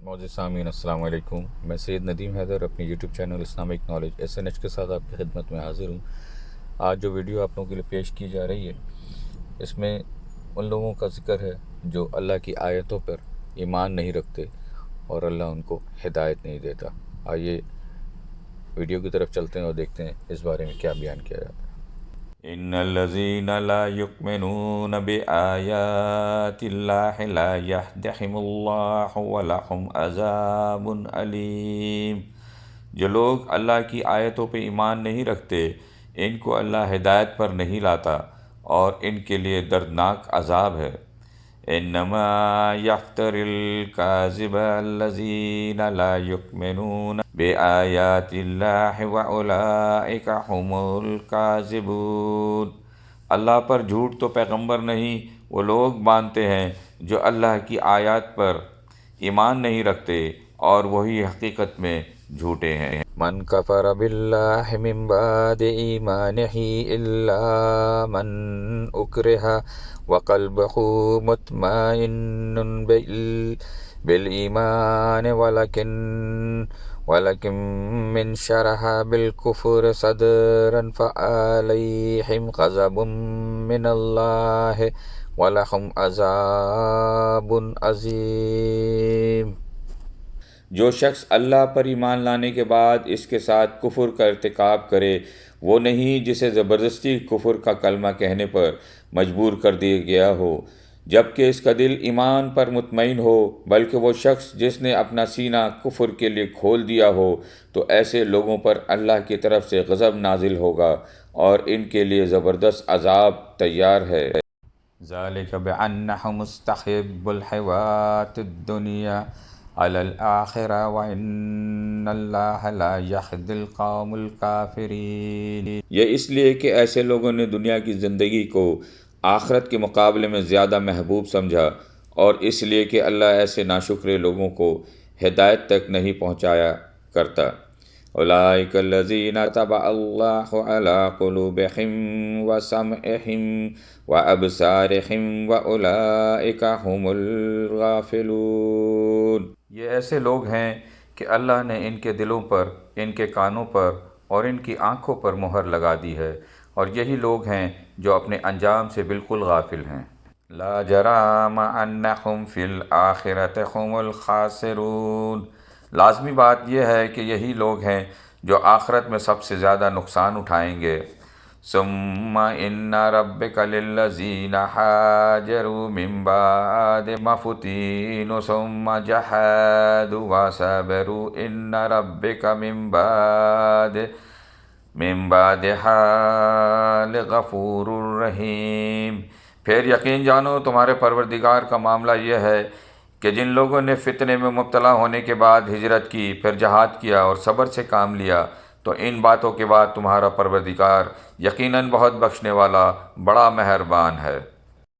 معزز سامعین السلام علیکم، میں سید ندیم حیدر اپنی YouTube channel Islamic knowledge SNH کے ساتھ آپ کی خدمت میں حاضر ہوں۔ آج جو ویڈیو آپ لوگوں کے لیے پیش کی جا رہی ہے، اس میں ان لوگوں کا ذکر ہے جو اللہ کی آیتوں پر ایمان نہیں رکھتے اور اللہ ان کو ہدایت نہیں دیتا۔ آئیے ویڈیو کی طرف چلتے ہیں اور دیکھتے ہیں اس بارے میں کیا بیان کیا جاتا ہے۔ ان الذين لا يؤمنون بآيات الله لا يهديهم الله ولهم عذاب علیم۔ جو لوگ اللہ کی آیتوں پہ ایمان نہیں رکھتے، ان کو اللہ ہدایت پر نہیں لاتا اور ان کے لیے دردناک عذاب ہے۔ انما یفتر الکاذب الذین لا یؤمنون بآیات اللہ واولئک هم الکاذبون۔ اللہ پر جھوٹ تو پیغمبر نہیں، وہ لوگ باندھتے ہیں جو اللہ کی آیات پر ایمان نہیں رکھتے اور وہی حقیقت میں جھوٹے ہیں۔ من کفر باللہ من بعد ایمانہ الا من اکرہ وقلبہ مطمئن بالایمان ولکن من شرح بالکفر صدرا فعلیہم غضب من اللہ ولہم عذاب عظیم۔ جو شخص اللہ پر ایمان لانے کے بعد اس کے ساتھ کفر کا ارتکاب کرے، وہ نہیں جسے زبردستی کفر کا کلمہ کہنے پر مجبور کر دیا گیا ہو جبکہ اس کا دل ایمان پر مطمئن ہو، بلکہ وہ شخص جس نے اپنا سینہ کفر کے لیے کھول دیا ہو، تو ایسے لوگوں پر اللہ کی طرف سے غضب نازل ہوگا اور ان کے لیے زبردست عذاب تیار ہے۔ ذالک بأنہم مستحب الحیوات الدنیا علی الآخرہ وإن اللہ لا یہدی القوم الکافرین۔ یہ اس لیے کہ ایسے لوگوں نے دنیا کی زندگی کو آخرت کے مقابلے میں زیادہ محبوب سمجھا، اور اس لیے کہ اللہ ایسے ناشکرے لوگوں کو ہدایت تک نہیں پہنچایا کرتا۔ اولئک الذین طبع اللہ علی قلوبہم وسمعہم وابصارہم واولئک ھم الغافلون۔ یہ ایسے لوگ ہیں کہ اللہ نے ان کے دلوں پر، ان کے کانوں پر اور ان کی آنکھوں پر مہر لگا دی ہے، اور یہی لوگ ہیں جو اپنے انجام سے بالکل غافل ہیں۔ لا جرم انہم فی الآخرۃ ھم الخاسرون۔ لازمی بات یہ ہے کہ یہی لوگ ہیں جو آخرت میں سب سے زیادہ نقصان اٹھائیں گے۔ ثم ان ربک للذین ہاجروا من بعد ما فتنوا ثم جاہدوا وصبروا ان ربک من بعدھا لغفور رحیم۔ پھر یقین جانو تمہارے پروردگار کا معاملہ یہ ہے کہ جن لوگوں نے فتنے میں مبتلا ہونے کے بعد ہجرت کی، پھر جہاد کیا اور صبر سے کام لیا، تو ان باتوں کے بعد تمہارا پروردگار یقیناً بہت بخشنے والا، بڑا مہربان ہے۔